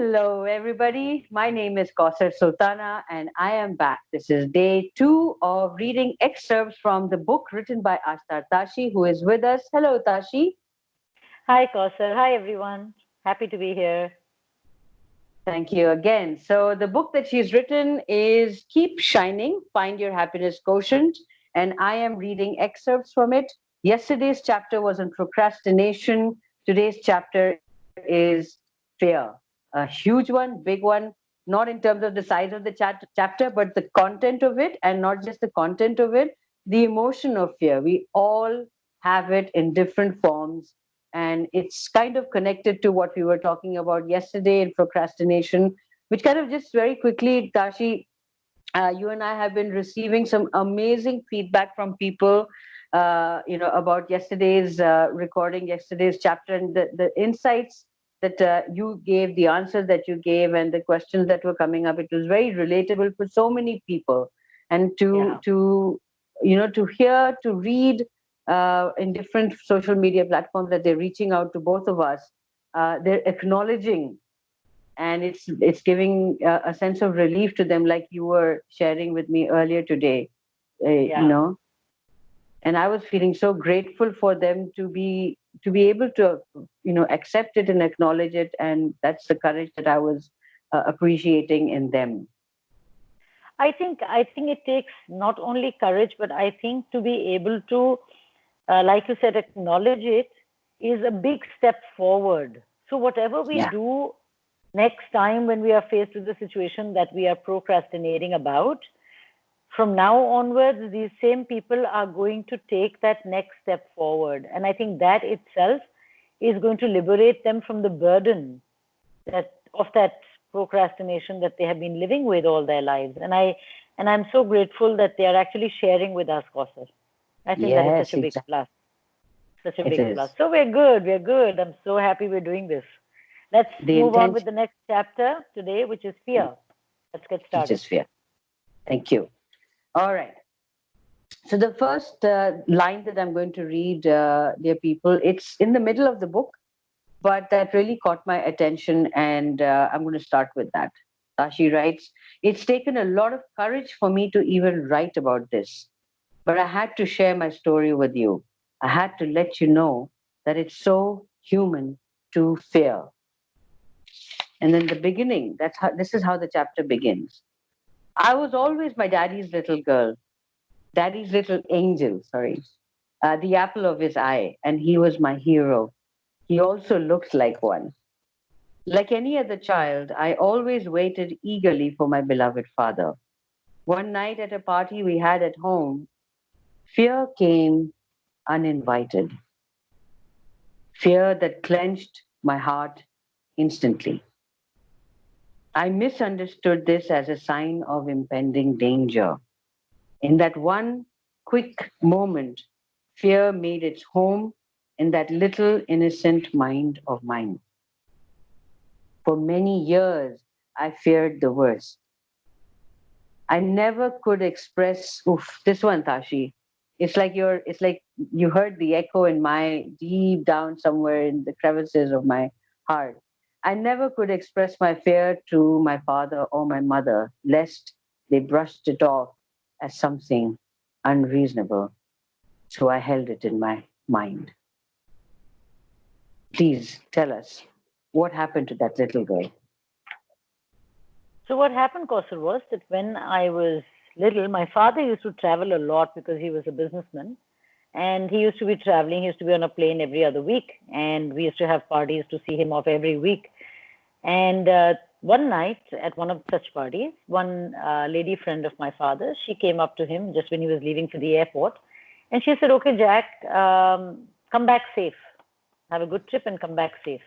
Hello, everybody. My name is Kausar Sultana, and I am back. This is day 2 of reading excerpts from the book written by Ashtar Tashi, who is with us. Hello, Tashi. Hi, Kausar. Hi, everyone. Happy to be here. Thank you again. So, the book that she's written is Keep Shining, Find Your Happiness Quotient, and I am reading excerpts from it. Yesterday's chapter was on procrastination. Today's chapter is fear. A huge one, big one, not in terms of the size of the chapter, but the content of it, and not just the content of it, the emotion of fear. We all have it in different forms, and it's kind of connected to what we were talking about yesterday in procrastination, which kind of just very quickly, Tashi, you and I have been receiving some amazing feedback from people, about yesterday's recording, yesterday's chapter, and the insights that you gave, the answers that you gave, and the questions that were coming up. It was very relatable for so many people, and Yeah. to hear, to read in different social media platforms that they're reaching out to both of us. They're acknowledging, and it's giving a sense of relief to them, like you were sharing with me earlier today. uh, you Yeah. know and I was feeling so grateful for them to be able to accept it and acknowledge it, and that's the courage that I was appreciating in them. I think it takes not only courage, but I think to be able to, like you said, acknowledge it is a big step forward. So whatever we Yeah. do next time when we are faced with the situation that we are procrastinating about, from now onwards, these same people are going to take that next step forward. And I think that itself is going to liberate them from the burden that procrastination that they have been living with all their lives. And I'm so grateful that they are actually sharing with us, Kausar. I think that is such Yes, a big exactly. plus. Such a It big plus. is. So we're good. We're good. I'm so happy we're doing this. Let's The move on with intention, the next chapter today, which is fear. Let's get which started. is fear. Thank you. All right. So the first line that I'm going to read, dear people, it's in the middle of the book, but that really caught my attention, and I'm going to start with that. Tashi writes, "It's taken a lot of courage for me to even write about this, but I had to share my story with you. I had to let you know that it's so human to fear." And then the beginning, this is how the chapter begins. "I was always my daddy's little angel, sorry, the apple of his eye, and he was my hero. He also looked like one. Like any other child, I always waited eagerly for my beloved father. One night at a party we had at home, fear came uninvited, fear that clenched my heart instantly. I misunderstood this as a sign of impending danger. In that one quick moment, fear made its home in that little innocent mind of mine. For many years, I feared the worst. I never could express, oof, this one, Tashi. It's like you heard the echo in my deep down somewhere in the crevices of my heart. I never could express my fear to my father or my mother, lest they brushed it off as something unreasonable. So I held it in my mind. Please tell us what happened to that little girl. So what happened, Kausar, was that when I was little, my father used to travel a lot because he was a businessman, and he used to be traveling. He used to be on a plane every other week, and we used to have parties to see him off every week. And one night at one of such parties, one lady friend of my father, she came up to him just when he was leaving for the airport, and she said, "Okay, Jack, come back safe. Have a good trip and come back safe."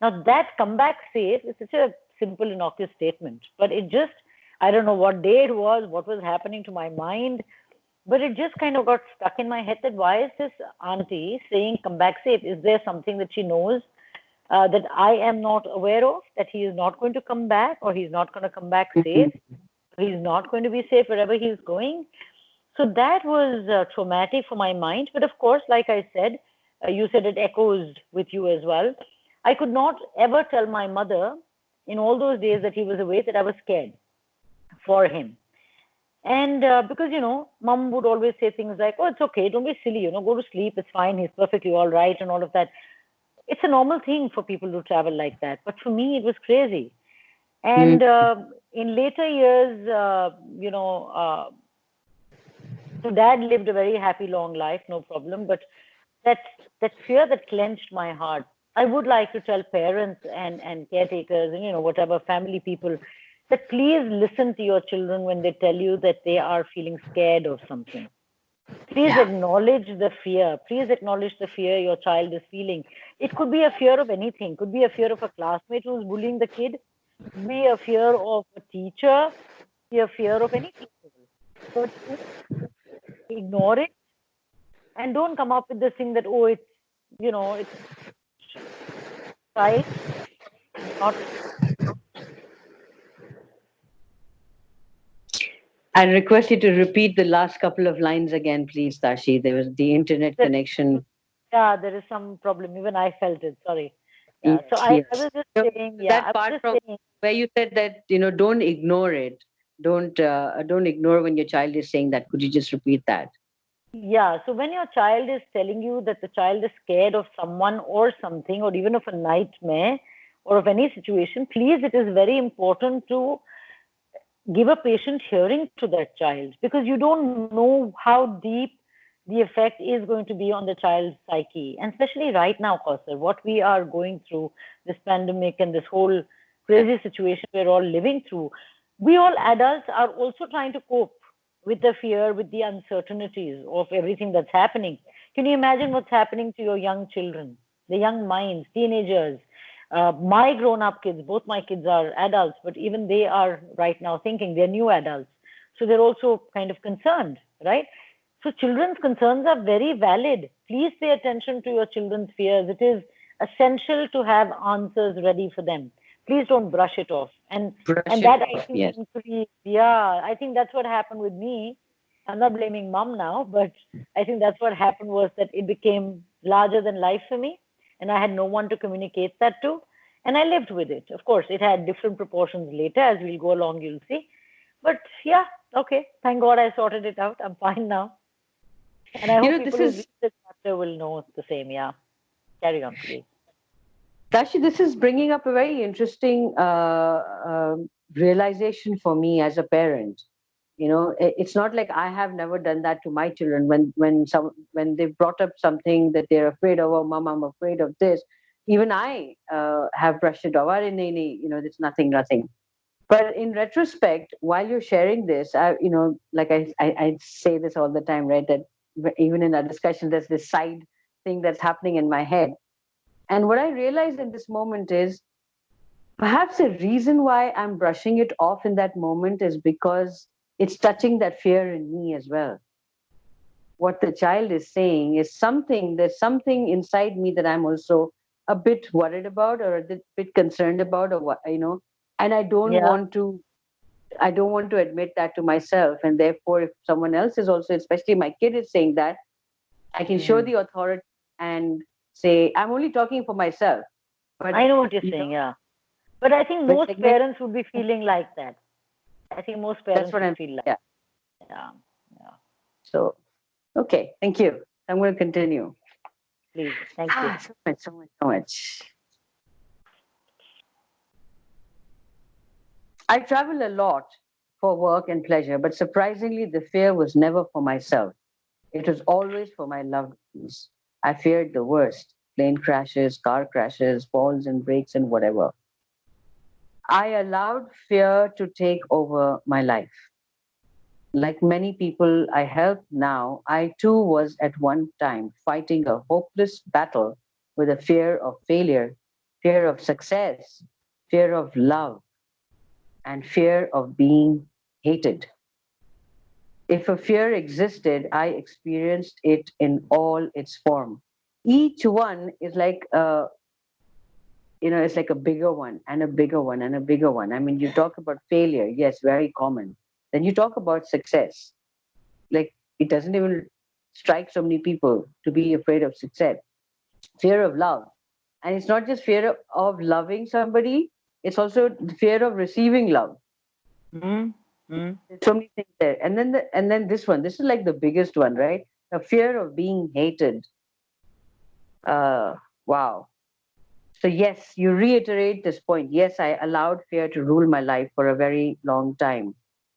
Now that "come back safe" is such a simple, innocuous statement, but it just, I don't know what day it was, what was happening to my mind, but it just kind of got stuck in my head that why is this auntie saying "come back safe"? Is there something that she knows that I am not aware of, that he is not going to come back, or he's not going to come back safe? Mhm. He's not going to be safe wherever he's going. So that was traumatic for my mind. But of course, like I said, you said it echoes with you as well. I could not ever tell my mother in all those days that he was away that I was scared for him. And because, mom would always say things like, oh, it's okay, don't be silly, go to sleep, it's fine, he's perfectly all right, and all of that. It's a normal thing for people to travel like that. But for me, it was crazy. And Mm. in later years, so dad lived a very happy, long life, no problem. But that that fear that clenched my heart. I would like to tell parents and caretakers and whatever family people that please listen to your children when they tell you that they are feeling scared of something. Please Yeah. acknowledge the fear. Please acknowledge the fear your child is feeling. It could be a fear of anything. Could be a fear of a classmate who's bullying the kid. Could be a fear of a teacher. Be a fear of any teacher. But don't ignore it and don't come up with this thing that it's child not. I request you to repeat the last couple of lines again, please, Tashi. There was the internet There, connection. yeah, there is some problem. Even I felt it. Sorry. Yeah. So Yes, I yes. was just So saying. Yeah, I that was part just from saying. where you said that, don't ignore it. Don't ignore when your child is saying that. Could you just repeat that? Yeah. So when your child is telling you that the child is scared of someone or something, or even of a nightmare, or of any situation, please, it is very important to give a patient hearing to that child, because you don't know how deep the effect is going to be on the child's psyche. And especially right now, Kausar, what we are going through, this pandemic and this whole crazy situation we're all living through, we all adults are also trying to cope with the fear, with the uncertainties of everything that's happening. Can you imagine what's happening to your young children, the young minds, teenagers? My grown up kids, both my kids are adults, but even they are right now thinking they're new adults. So they're also kind of concerned, right? So children's concerns are very valid. Please pay attention to your children's fears. It is essential to have answers ready for them. Please don't brush it off. And Brush that it I off. think Yes. increased. Yeah, I think that's what happened with me. I'm not blaming mom now, but I think that's what happened was that it became larger than life for me, and I had no one to communicate that to, and I lived with it. Of course, it had different proportions later. As we'll go along, you'll see. But yeah, okay. Thank God I sorted it out. I'm fine now. And I hope This people who is read this chapter will know the same. Yeah. Carry on, please. Tashi, this is bringing up a very interesting realization for me as a parent. It's not like I have never done that to my children. When they've brought up something that they're afraid of, oh, mom, I'm afraid of this. Even I have brushed it off. "Arey, nahi, nahi, there's nothing, nothing." But in retrospect, while you're sharing this, like I say this all the time, right? That even in our discussion, there's this side thing that's happening in my head. And what I realized in this moment is perhaps the reason why I'm brushing it off in that moment is because it's touching that fear in me as well. What the child is saying is there's something inside me that I'm also a bit worried about or a bit concerned about, or what, and Yeah. I don't want to admit that to myself. And therefore, if someone else is also, especially my kid, is saying that, I can show Mm. the authority and say, I'm only talking for myself. But, I know what you're you know, saying. Yeah. But I think but most like maybe parents would be feeling like that. I think most that's parents what would I'm, feel like. yeah. Yeah. Yeah. So, okay, thank you. I'm going to continue. Please. Thank you. So much, so much, so much. I travel a lot for work and pleasure, but surprisingly, the fear was never for myself. It was always for my loved ones. I feared the worst: plane crashes, car crashes, falls and breaks, and whatever. I allowed fear to take over my life. Like many people I help now, I too was at one time fighting a hopeless battle with a fear of failure, fear of success, fear of love, and fear of being hated. If a fear existed, I experienced it in all its form. Each one is like it's like a bigger one and a bigger one and a bigger one. I mean, you talk about failure, yes, very common. Then you talk about success. Like, it doesn't even strike so many people to be afraid of success. Fear of love. And it's not just fear of loving somebody, It's also the fear of receiving love. Mm-hmm. There's so many things there. And then this one. This is like the biggest one, right? The fear of being hated. Wow. So yes, you reiterate this point. Yes, I allowed fear to rule my life for a very long time.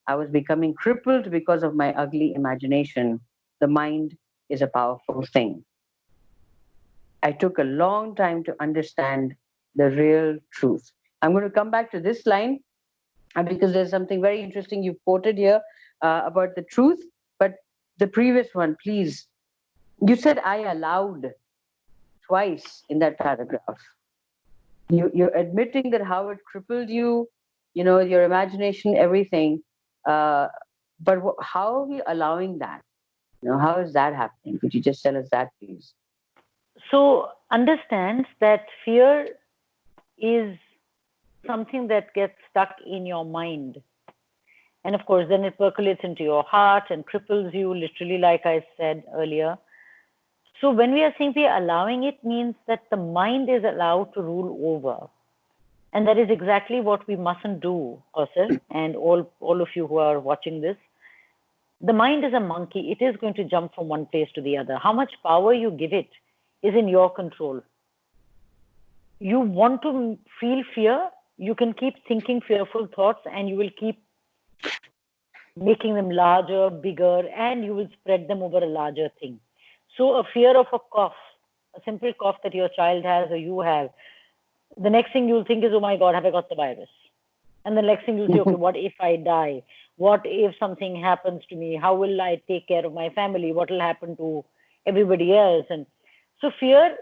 I was becoming crippled because of my ugly imagination. The mind is a powerful thing. I took a long time to understand the real truth. I'm going to come back to this line because there's something very interesting you've quoted here about the truth. But the previous one, please. You said I allowed twice in that paragraph. You're admitting that how it crippled you, your imagination, everything. Uh, but how are we allowing that? How is that happening? Could you just tell us that, please? So understands that fear is something that gets stuck in your mind. And of course, then it percolates into your heart and cripples you, literally, like I said earlier. So when we are saying we are allowing, it means that the mind is allowed to rule over. And that is exactly what we mustn't do, Kausar, and all of you who are watching this. The mind is a monkey. It is going to jump from one place to the other. How much power you give it is in your control. You want to feel fear, you can keep thinking fearful thoughts and you will keep making them larger, bigger, and you will spread them over a larger thing. So, a fear of a cough, a simple cough that your child has or you have, the next thing you'll think is, oh my God, have I got the virus? And the next thing you'll say, okay, what if I die? What if something happens to me? How will I take care of my family? What will happen to everybody else? And so, fear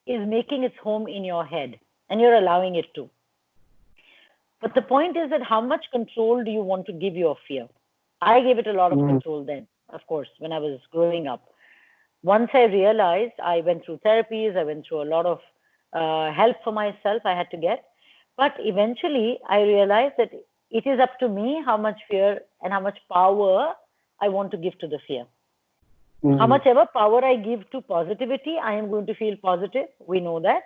is making its home in your head and you're allowing it to. But the point is that how much control do you want to give your fear? I gave it a lot of control then, of course, when I was growing up. Once I realized, I went through therapies, I went through a lot of help for myself I had to get. But eventually, I realized that it is up to me how much fear and how much power I want to give to the fear. How much ever power I give to positivity, I am going to feel positive. We know that.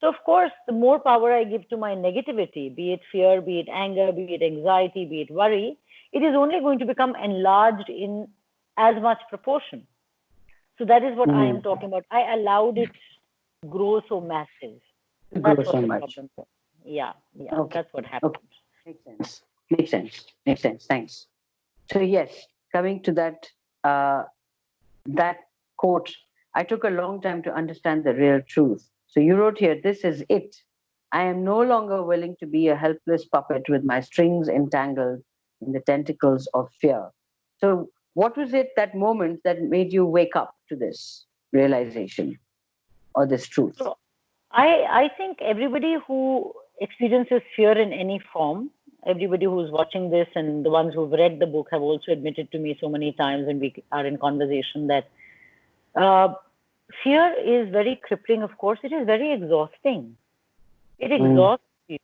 So, of course, the more power I give to my negativity, be it fear, be it anger, be it anxiety, be it worry, it is only going to become enlarged in as much proportion. So, that is what I am talking about. I allowed it grow so massive. To grow That's so what the much. problem was. Yeah, Okay. that's what happened. Okay. Makes sense. Makes sense. Makes sense. Thanks. So yes, coming to uh, that quote, I took a long time to understand the real truth. So you wrote here, this is it. I am no longer willing to be a helpless puppet with my strings entangled in the tentacles of fear. So what was it, that moment, that made you wake up to this realization or this truth? So, I think everybody who experiences fear in any form, everybody who's watching this and the ones who've read the book have also admitted to me so many times when we are in conversation that uh, fear is very crippling, of course. It is very exhausting. It Mm, exhausts you.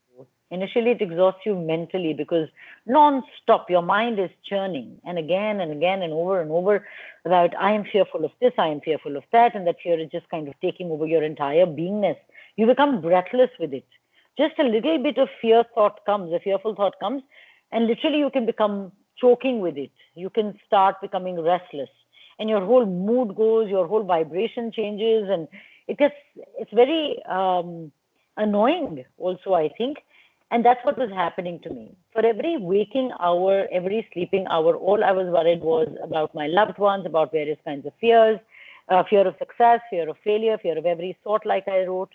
Initially, it exhausts you mentally because non-stop your mind is churning and again and over about I am fearful of this, I am fearful of that, and that fear is just kind of taking over your entire beingness. You become breathless with it. Just a little bit of fear thought comes, a fearful thought comes, and literally you can become choking with it. You can start becoming restless, and your whole mood goes, your whole vibration changes, and it's very annoying also, I think. And that's what was happening to me. For every waking hour, every sleeping hour, all I was worried was about my loved ones, about various kinds of fears, fear of success, fear of failure, fear of every sort, like I wrote.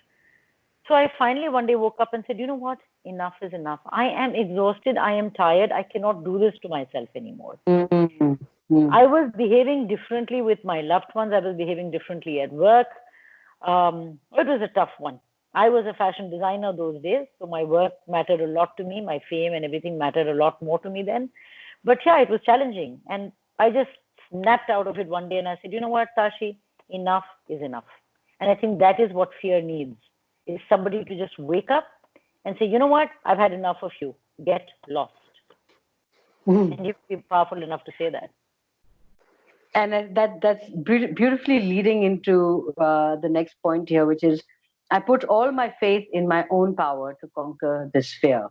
So I finally one day woke up and said, you know what? Enough is enough. I am exhausted. I am tired. I cannot do this to myself anymore. mm, mm, I was behaving differently with my loved ones. I was behaving differently at work. It was a tough one. I was a fashion designer those days, so my work mattered a lot to me. My fame and everything mattered a lot more to me then. But yeah, it was challenging. And I just snapped out of it one day and I said, you know what, Tashi, enough is enough. And I think that is what fear needs, is somebody to just wake up and say, you know what, I've had enough of you. Get lost. mm. And you be powerful enough to say that. And that's beautifully leading into the next point here, which is I put all my faith in my own power to conquer this fear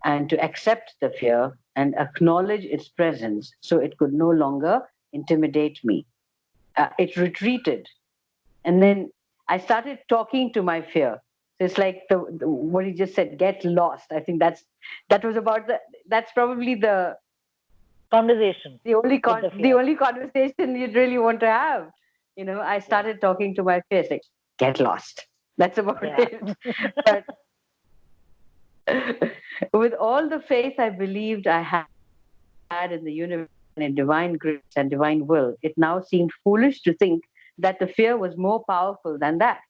and to accept the fear and acknowledge its presence so it could no longer intimidate me. It retreated. And then I started talking to my fear. So it's like what he just said, get lost. I think that was about that's probably Conversation with the the fear. only conversation you'd really want to have. I Yeah. started talking to my fear, it's like, get lost. That's about Yeah. it. But with all the faith I believed I had in the universe and in divine grace and divine will, it now seemed foolish to think that the fear was more powerful than that.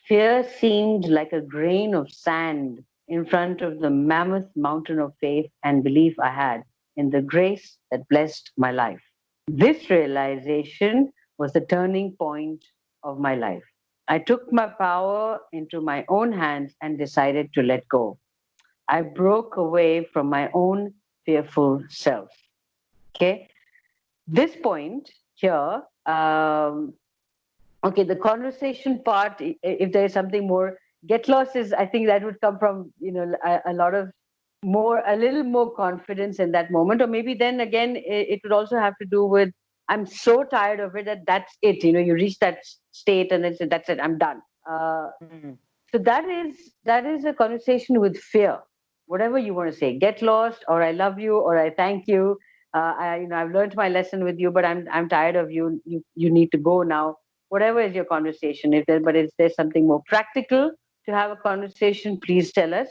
Fear seemed like a grain of sand in front of the mammoth mountain of faith and belief I had in the grace that blessed my life. This realization was the turning point of my life. I took my power into my own hands and decided to let go. I broke away from my own fearful self. Okay. This point here, okay, the conversation part, if there is something more, get lost is, I think that would come from, a lot of a little more confidence in that moment. Or maybe then again, it would also have to do with, I'm so tired of it that that's it. You reach that state and then say, that's it, I'm done. Mm. So that is a conversation with fear. Whatever you want to say, get lost, or I love you, or I thank you. I've learned my lesson with you, but I'm tired of you. You need to go now. Whatever is your conversation, but is there something more practical to have a conversation? Please tell us.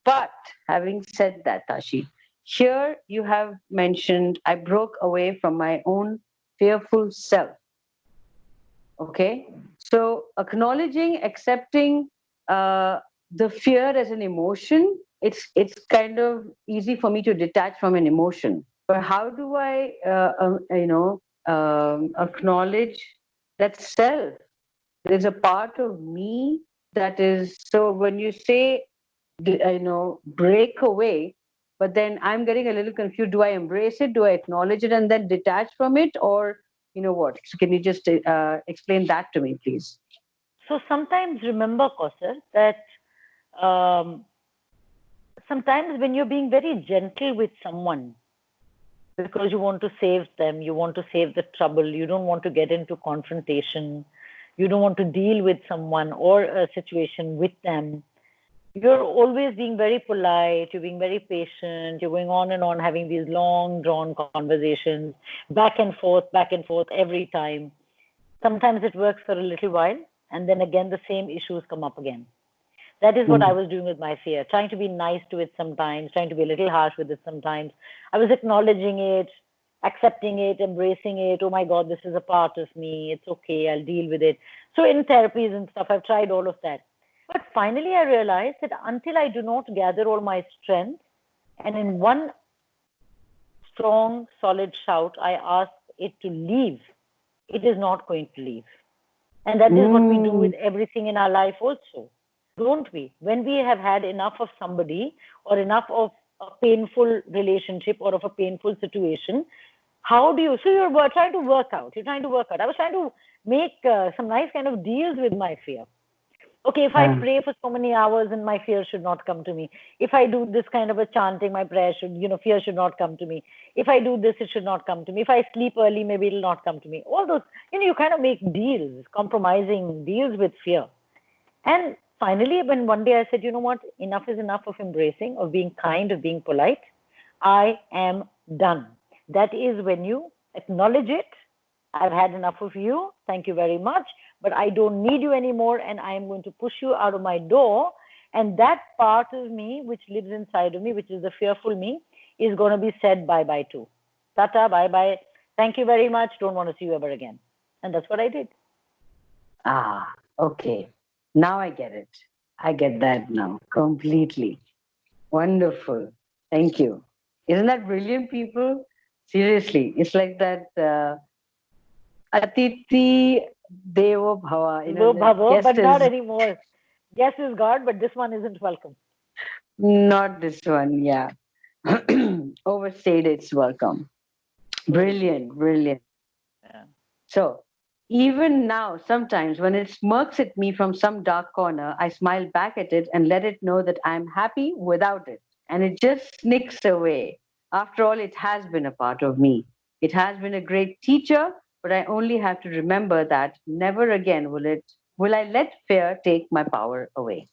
But having said that, Tashi, here you have mentioned I broke away from my own fearful self. Okay, so acknowledging, accepting uh, the fear as an emotion, it's kind of easy for me to detach from an emotion. But how do I acknowledge that self? There's a part of me that is, so when you say break away, but then I'm getting a little confused. Do I embrace it? Do I acknowledge it and then detach from it? Or what? So can you just explain that to me, please? So sometimes remember, Kausar, that um, sometimes when you're being very gentle with someone because you want to save them, you want to save the trouble, you don't want to get into confrontation, you don't want to deal with someone or a situation with them, you're always being very polite, you're being very patient, you're going on and on having these long drawn conversations, back and forth every time. Sometimes it works for a little while, and then again the same issues come up again. That is what I Mm. was doing with my fear, trying to be nice to it sometimes, trying to be a little harsh with it sometimes. I was acknowledging it, accepting it, embracing it. Oh my God, this is a part of me. It's okay. I'll deal with it. So in therapies and stuff, I've tried all of that. But finally, I realized that until I do not gather all my strength and in one strong, solid shout, I ask it to leave, it is not going to leave. And that is what we do Mm. with everything in our life also, don't we? When we have had enough of somebody or enough of a painful relationship or of a painful situation, how do you? So you're trying to work out. You're trying to work out. I was trying to make some nice kind of deals with my fear. Okay, if I Ah. pray for so many hours and my fear should not come to me. If I do this kind of a chanting, my prayer should, fear should not come to me. If I do this, it should not come to me. If I sleep early, maybe it'll not come to me. All those, you kind of make deals, compromising deals with fear. And finally, when one day I said, you know what, enough is enough of embracing, of being kind, of being polite, I am done. That is when you acknowledge it. I've had enough of you. Thank you very much. But I don't need you anymore, and I am going to push you out of my door. And that part of me, which lives inside of me, which is the fearful me, is going to be said bye bye to. Tata, bye bye. Thank you very much. Don't want to see you ever again. And that's what I did. Ah, okay. Now I get it. I get that now completely. Wonderful. Thank you. Isn't that brilliant, people? Seriously, it's like that. Atiti Devo Bhava. The But guest not is anymore. Yes is God, but this one isn't welcome. not this one. Yeah. Overstayed its welcome. Very true. Brilliant, brilliant. Yeah. So, Even now, sometimes when it smirks at me from some dark corner, I smile back at it and let it know that I'm happy without it. And it just sneaks away. After all, it has been a part of me. It has been a great teacher, but I only have to remember that never again will I let fear take my power away.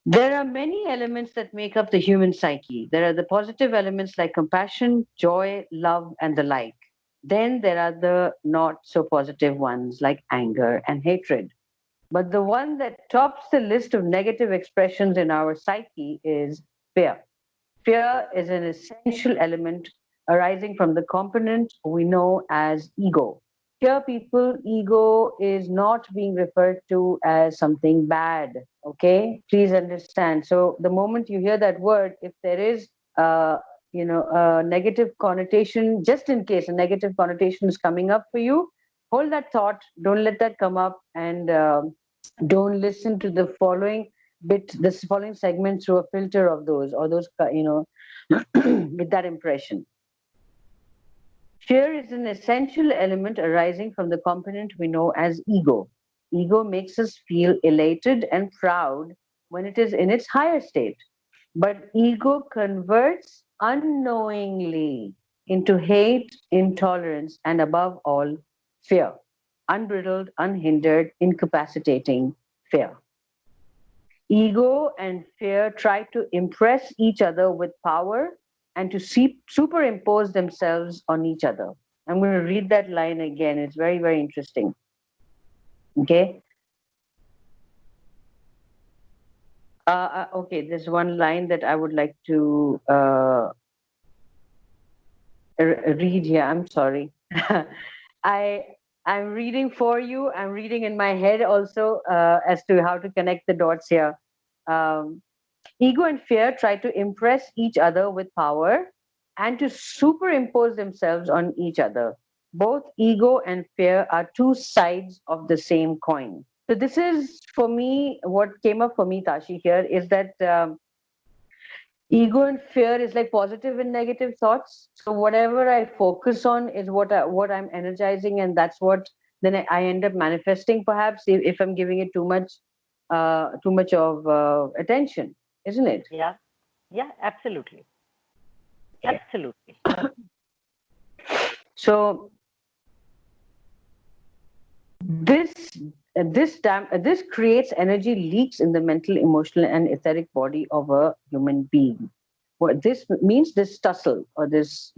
There are many elements that make up the human psyche. There are the positive elements like compassion, joy, love, and the like. Then there are the not so positive ones like anger and hatred. But the one that tops the list of negative expressions in our psyche is fear. Fear is an essential element arising from the component we know as ego. Here, people, ego is not being referred to as something bad. Okay, please understand. So, the moment you hear that word, if there is, uh, a negative connotation, just in case a negative connotation is coming up for you, hold that thought. Don't let that come up, and don't listen to the following this following segment through a filter of those or those, with that impression. Fear is an essential element arising from the component we know as ego. Ego makes us feel elated and proud when it is in its higher state. But ego converts unknowingly into hate, intolerance, and above all, fear. Unbridled, unhindered, incapacitating fear. Ego and fear try to impress each other with power and to superimpose themselves on each other. I'm going to read that line again. It's very, very interesting. Okay. Okay. There's one line that I would like to read here. I'm sorry. I I'm reading for you. I'm reading in my head also as to how to connect the dots here. Um, Ego and fear try to impress each other with power and to superimpose themselves on each other. Both ego and fear are two sides of the same coin. So, this is for me what came up for me, Tashi, here is that ego and fear is like positive and negative thoughts. So, whatever I focus on is what I'm energizing, and that's what then I end up manifesting, perhaps, if I'm giving it too much of attention, isn't it? Yeah, yeah, absolutely. Okay. Absolutely. So this this creates energy leaks in the mental, emotional, and etheric body of a human being. What this means, this tussle or this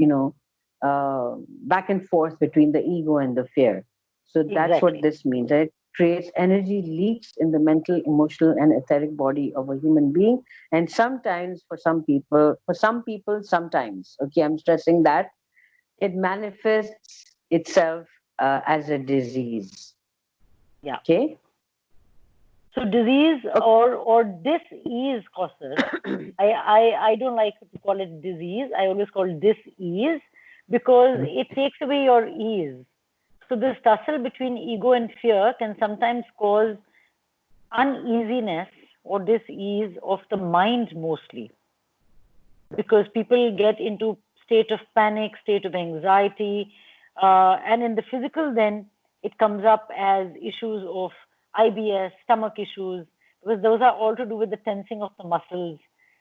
back and forth between the ego and the fear. So that's what Exactly. this means. It creates energy leaks in the mental, emotional, and etheric body of a human being. And sometimes, for some people, sometimes. Okay, I'm stressing that it manifests itself as a disease. Yeah. Okay. So disease Okay. or dis-ease causes. I don't like to call it disease. I always call it dis-ease because it takes away your ease. So this tussle between ego and fear can sometimes cause uneasiness or dis-ease of the mind mostly because people get into state of panic, state of anxiety, and in the physical, then it comes up as issues of IBS, stomach issues, because those are all to do with the tensing of the muscles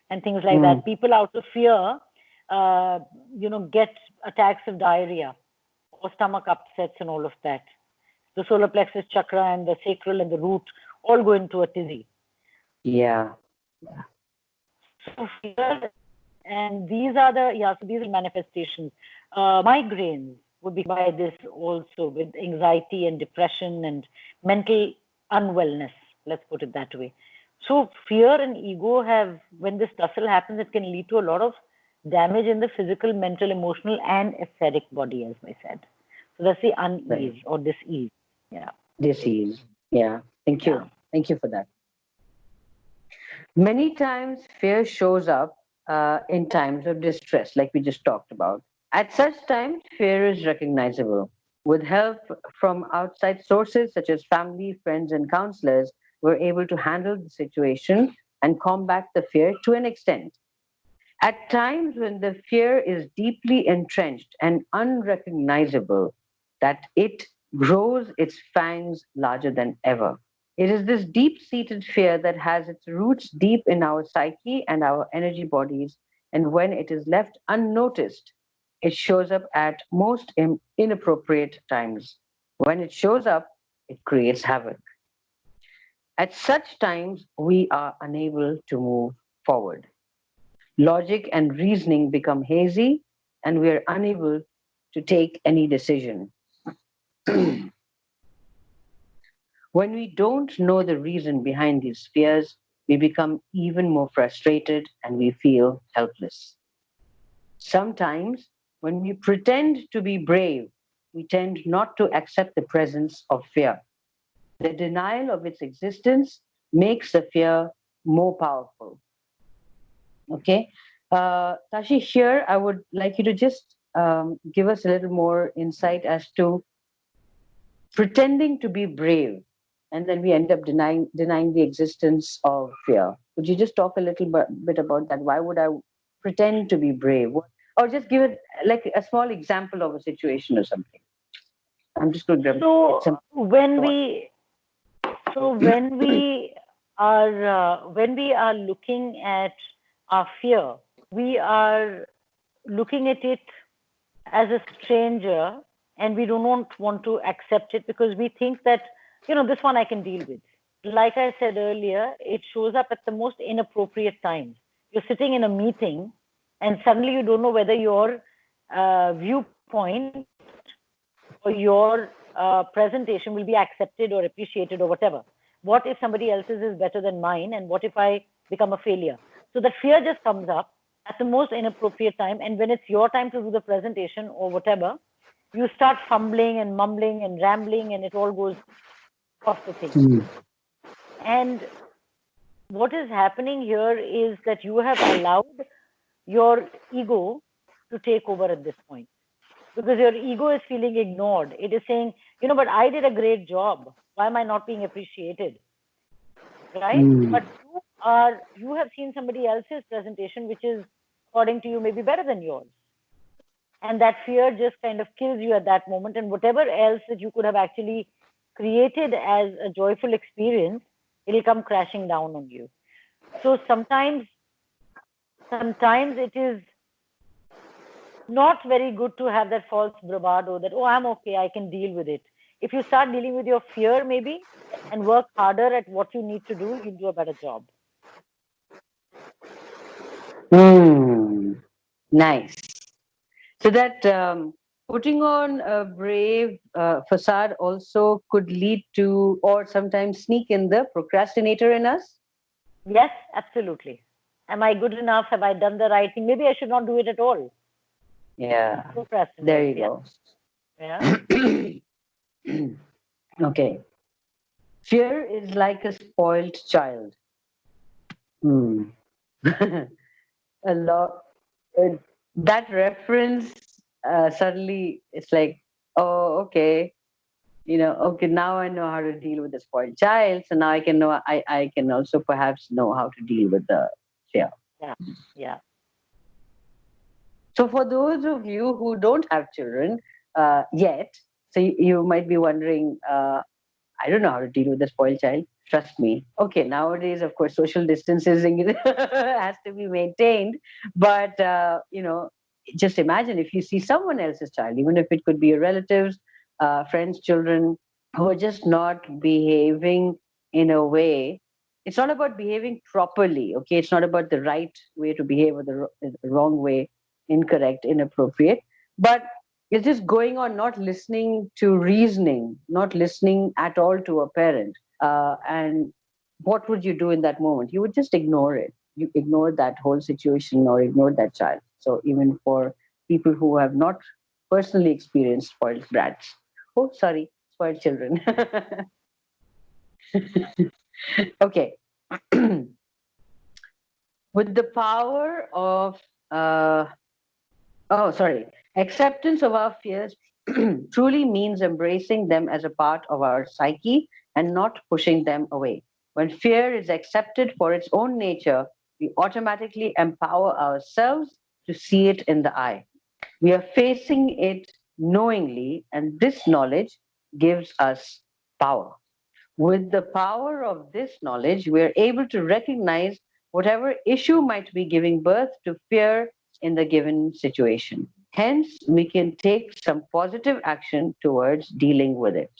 and things like Mm. that. People out of fear, uh, get attacks of diarrhea or stomach upsets and all of that. The solar plexus chakra and the sacral and the root all go into a tizzy. Yeah. So fear, and these are manifestations. Migraines would be by this also with anxiety and depression and mental unwellness. Let's put it that way. So fear and ego have, when this tussle happens, it can lead to a lot of damage in the physical, mental, emotional, and etheric body, as I said. So that's the Right. unease or disease. Yeah. Disease. Yeah. Thank Yeah. you. Thank you for that. Many times, fear shows up in times of distress, like we just talked about. At such times, fear is recognizable. With help from outside sources such as family, friends, and counselors, we're able to handle the situation and combat the fear to an extent. At times when the fear is deeply entrenched and unrecognizable, that it grows its fangs larger than ever. It is this deep seated fear that has its roots deep in our psyche and our energy bodies, and when it is left unnoticed, it shows up at most inappropriate times. When it shows up, it creates havoc. At such times, we are unable to move forward. Logic and reasoning become hazy, and we are unable to take any decision. When we don't know the reason behind these fears, we become even more frustrated and we feel helpless. Sometimes, when we pretend to be brave, we tend not to accept the presence of fear. The denial of its existence makes the fear more powerful. Okay. Tashi, here I would like you to just give us a little more insight as to pretending to be brave, and then we end up denying the existence of fear. Would you just talk a little bit about that? Why would I pretend to be brave? Or just give it like a small example of a situation or something. I'm just going to get So some when thought. we so when we are looking at our fear, we are looking at it as a stranger, and we do not want to accept it because we think that, this one I can deal with. Like I said earlier, it shows up at the most inappropriate times. You're sitting in a meeting, and suddenly you don't know whether your viewpoint or your presentation will be accepted or appreciated or whatever. What if somebody else's is better than mine, and what if I become a failure? So that fear just comes up at the most inappropriate time, and when it's your time to do the presentation or whatever, you start fumbling and mumbling and rambling, and it all goes off the thing. Mm. And what is happening here is that you have allowed your ego to take over at this point, because your ego is feeling ignored. It is saying, but I did a great job. Why am I not being appreciated? Right? Mm. But you have seen somebody else's presentation, which is, according to you, maybe better than yours. And that fear just kind of kills you at that moment. And whatever else that you could have actually created as a joyful experience, it'll come crashing down on you. So sometimes it is not very good to have that false bravado that, oh, I'm okay, I can deal with it. If you start dealing with your fear, maybe, and work harder at what you need to do, you'll do a better job. Mm. Nice. So that putting on a brave facade also could lead to, or sometimes sneak in the procrastinator in us. Yes, absolutely. Am I good enough? Have I done the right thing? Maybe I should not do it at all. Yeah. There Procrastinate. you Yeah. go. Yeah. Okay. Fear is like a spoiled child. Hmm. A lot. Uh, that reference suddenly it's like, oh, okay. Okay, now I know how to deal with the spoiled child. So now I can also perhaps know how to deal with the fear. Yeah. Yeah. So for those of you who don't have children yet, so you might be wondering, I don't know how to deal with a spoiled child. Trust me. Okay, nowadays, of course, social distancing has to be maintained. But, just imagine if you see someone else's child, even if it could be your relatives, friends, children, who are just not behaving in a way. It's not about behaving properly, okay? It's not about the right way to behave or the wrong way, incorrect, inappropriate. But it's just going on, not listening to reasoning, not listening at all to a parent. And what would you do in that moment? You would just ignore it. You ignore that whole situation or ignore that child. So even for people who have not personally experienced spoiled brats, oh, sorry, spoiled children. Okay. With the power of uh, oh, sorry. Acceptance of our fears truly means embracing them as a part of our psyche and not pushing them away. When fear is accepted for its own nature, we automatically empower ourselves to see it in the eye. We are facing it knowingly, and this knowledge gives us power. With the power of this knowledge, we are able to recognize whatever issue might be giving birth to fear in the given situation. Hence, we can take some positive action towards dealing with it.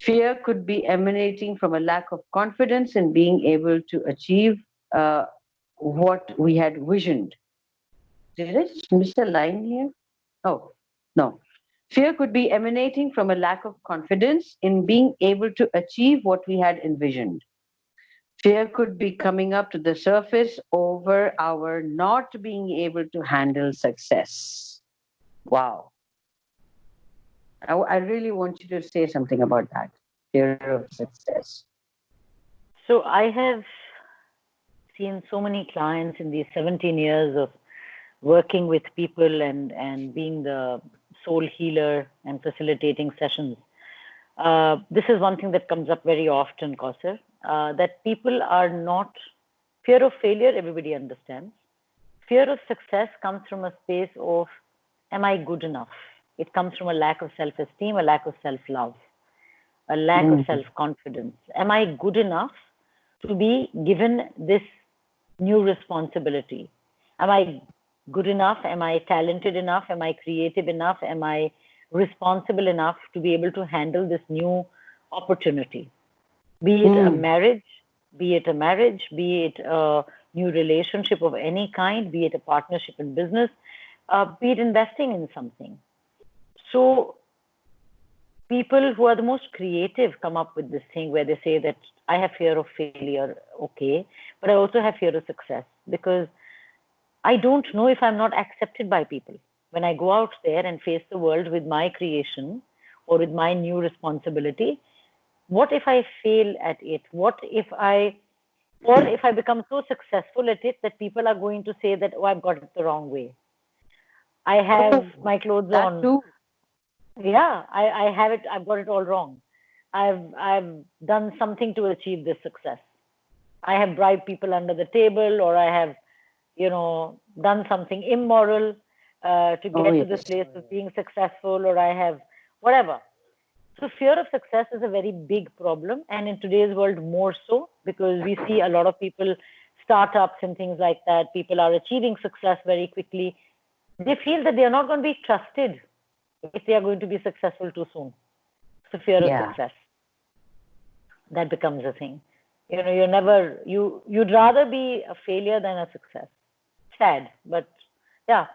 Fear could be emanating from a lack of confidence in being able to achieve uh, what we had visioned. Did I just miss a line here? Oh, no. Fear could be emanating from a lack of confidence in being able to achieve what we had envisioned. Fear could be coming up to the surface over our not being able to handle success. Wow. I really want you to say something about that. Fear of success. So I have seen so many clients in these 17 years of working with people and being the soul healer and facilitating sessions. This is one thing that comes up very often, Kausar, that people are not, fear of failure, everybody understands. Fear of success comes from a space of, am I good enough? It comes from a lack of self esteem, a lack of self love, a lack of Mm. self confidence. Am I good enough to be given this new responsibility? Am I good enough? Am I talented enough? Am I creative enough? Am I responsible enough to be able to handle this new opportunity? Be it a Mm. marriage, be it a marriage, be it a new relationship of any kind, be it a partnership in business, be it investing in something. So people who are the most creative come up with this thing where they say that I have fear of failure, okay, but I also have fear of success because I don't know if I'm not accepted by people. When I go out there and face the world with my creation or with my new responsibility, what if I fail at it? Or if I become so successful at it that people are going to say that, oh, I've got it the wrong way. I have Oh, my clothes that on. too. Yeah, I have it. I've got it all wrong. I've done something to achieve this success. I have bribed people under the table, or I have, done something immoral to Oh, get to this yes. place of being successful, or I have whatever. So fear of success is a very big problem, and in today's world more so because we see a lot of people, startups and things like that. People are achieving success very quickly. They feel that they are not going to be trusted if they are going to be successful too soon. So fear of Yeah. success, that becomes a thing. You'd rather be a failure than a success. Sad, but yeah.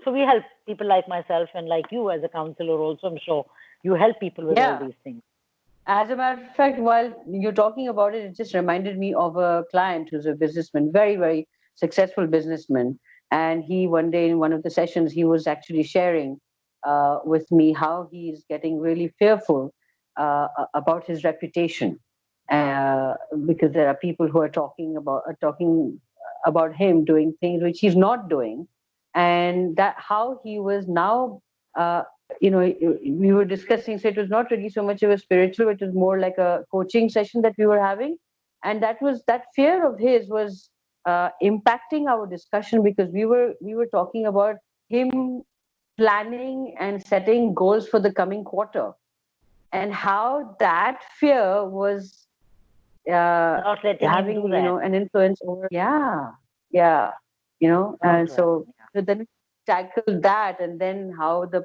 So we help people like myself and like you as a counselor also. I'm sure you help people with all Yeah. these things. As a matter of fact, while you're talking about it, it just reminded me of a client who's a businessman, very, very successful businessman. And he, one day in one of the sessions, he was actually sharing with me how he's getting really fearful about his reputation. Uh, because there are people who are talking about him doing things which he's not doing, and that how he was now uh, we were discussing, so it was not really so much of a spiritual, it was more like a coaching session that we were having. And that fear of his was impacting our discussion because we were talking about him planning and setting goals for the coming quarter, and how that fear was uh, Not letting him do having that. an influence over, yeah, yeah, Oh and God. so then we tackled that, and then how the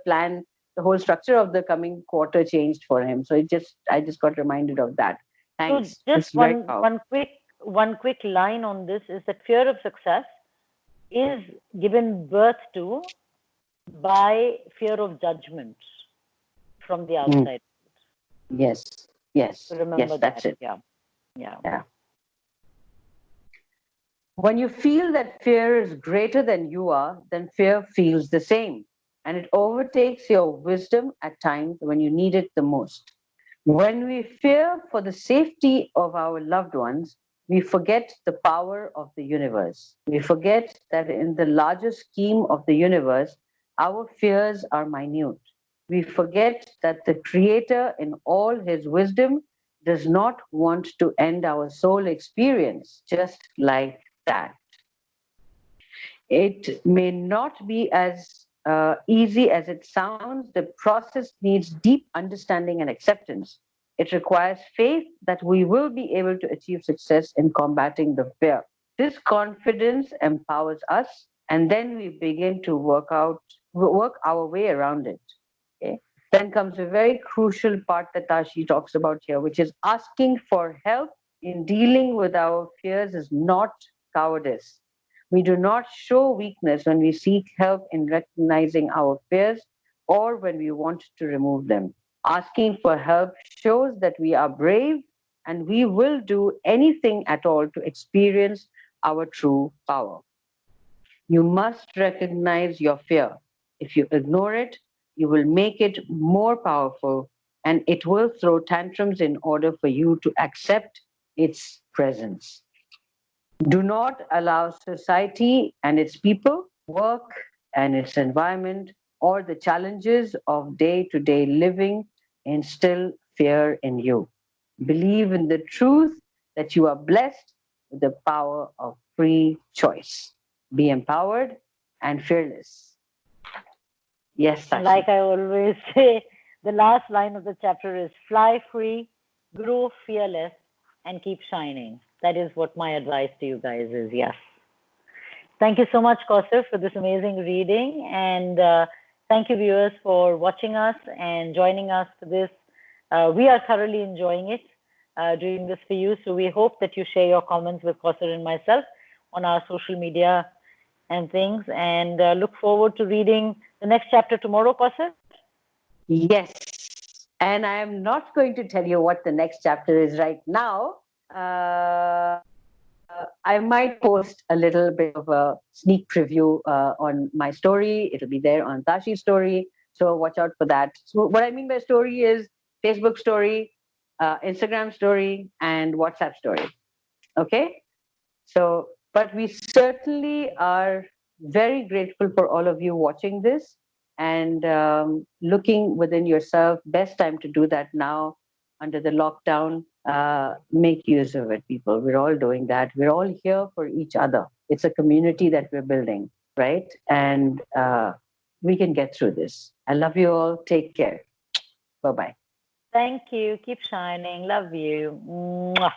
whole structure of the coming quarter changed for him. So I just got reminded of that. So Thanks, just that's very powerful. one quick line on this is that fear of success is given birth to by fear of judgment from the Mm. outside. Yes, yes, So yes, remember that's that. it. Yeah. Yeah. Yeah. When you feel that fear is greater than you are, then fear feels the same, and it overtakes your wisdom at times when you need it the most. When we fear for the safety of our loved ones, we forget the power of the universe. We forget that in the larger scheme of the universe, our fears are minute. We forget that the Creator, in all His wisdom, does not want to end our soul experience just like that. It may not be as easy as it sounds, the process needs deep understanding and acceptance. It requires faith that we will be able to achieve success in combating the fear. This confidence empowers us, and then we begin to work our way around it. Okay? Then comes a very crucial part that Tashi talks about here, which is asking for help in dealing with our fears is not cowardice. We do not show weakness when we seek help in recognizing our fears or when we want to remove them. Asking for help shows that we are brave and we will do anything at all to experience our true power. You must recognize your fear. If you ignore it, you will make it more powerful and it will throw tantrums in order for you to accept its presence. Do not allow society and its people, work and its environment, or the challenges of day to day living instill fear in you. Believe in the truth that you are blessed with the power of free choice. Be empowered and fearless. Yes, And like Sashi. I always say, the last line of the chapter is fly free, grow fearless, and keep shining. That is what my advice to you guys is. Yes. Thank you so much, Kausar, for this amazing reading. And thank you, viewers, for watching us and joining us for this. We are thoroughly enjoying it, doing this for you. So we hope that you share your comments with Kausar and myself on our social media and things. And look forward to reading the next chapter tomorrow, Kausar. Yes. And I am not going to tell you what the next chapter is right now. I might post a little bit of a sneak preview on my story. It'll be there on Tashi's story. So watch out for that. So, what I mean by story is Facebook story, Instagram story, and WhatsApp story. Okay? So, but we certainly are very grateful for all of you watching this and looking within yourself. Best time to do that now under the lockdown. Make use of it, people. We're all doing that. We're all here for each other. It's a community that we're building, right? And we can get through this. I love you all. Take care. Bye bye. Thank you. Keep shining. Love you. Mwah.